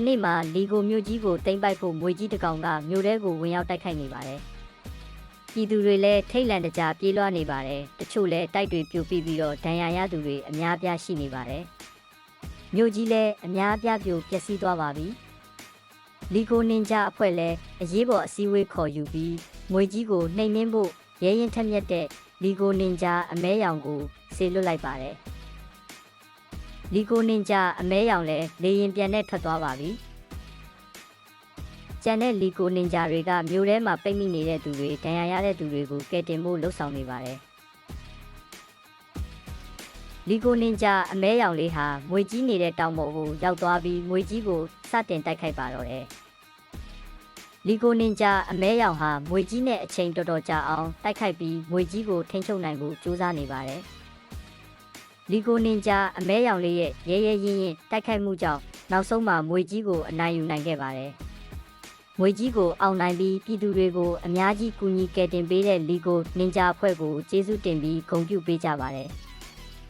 နေ့မှာလီကိုမြို့ကြီးကိုတိမ့်ပိုက်ဖို့မွေကြီးတကောင်ကမြို့ထဲကိုဝင်ရောက်တိုက်ခိုက်နေပါတယ်ပြည်သူတွေလည်းထိတ်လန့်တကြားပြေးလွှားနေပါတယ်တချို့လည်းတိုက်တွေပြိုပြီးတော့ဒဏ်ရာရသူတွေအများအပြားရှိနေပါတယ်မြို့ကြီးလည်းအများအပြားပြိုပျက်စီးသွားပါပြီလီကိုနင်ဂျာအဖွဲ့လည်းအရေးပေါ်အစည်းအဝေးခေါ်ယူပြီးမွေကြီးကိုနှိမ်နှင်းဖို့ရဲရင်ထက်မြက်တဲ့လီကိုနင်ဂျာအမဲရောင်ကိုဆေလွတ်လိုက်ပါတယ်လီကိုနင်ဂျာအမဲရောင်လည်းလေရင်ပြန်နဲ့ထွက်သွားပါပြီကျန်တဲ့လီကိုနင်ဂျာတွေကမြို့ထဲမှာပိတ်မိနေတဲ့သူတွေဒဏ်ရာရတဲ့သူတွေကိုကယ်တင်ဖို့လှုပ်ဆောင်နေပါတယ်လီကိုနင်ဂျာအမဲရောင်လေးဟာမွေကြီးနေတဲ့တောင်ပေါ်ကိုရောက်သွားပြီးမွေကြီးကိုစတင်တိုက်ခိုက်ပါတော့တယ်လီကိုနင်ဂျာအမဲရောင်ဟာမွေကြီးနဲ့အချိန်တော်တော်ကြာအောင်တိုက်ခိုက်ပြီးမွေကြီးကိုထိန်းချုပ်နိုင်ဖို့ကြိုးစားနေပါတယ်လီကိုနင်ဂျာအမဲရောင်လေးရဲ့ရဲရဲရင့်ရင့်တိုက်ခိုက်မှုကြောင့်နောက်ဆုံးမှာမွေကြီးကိုအနိုင်ယူနိုင်ခဲ့ပါတယ်မွေကြီးကိုအောင်နိုင်ပြီးပြည်သူတွေကိုအများကြီးကူညီကယ်တင်ပေးတဲ့လီကိုနင်ဂျာအဖွဲ့ကိုကျေးဇူးတင်ပြီးဂုဏ်ပြုပေးကြပါတယ်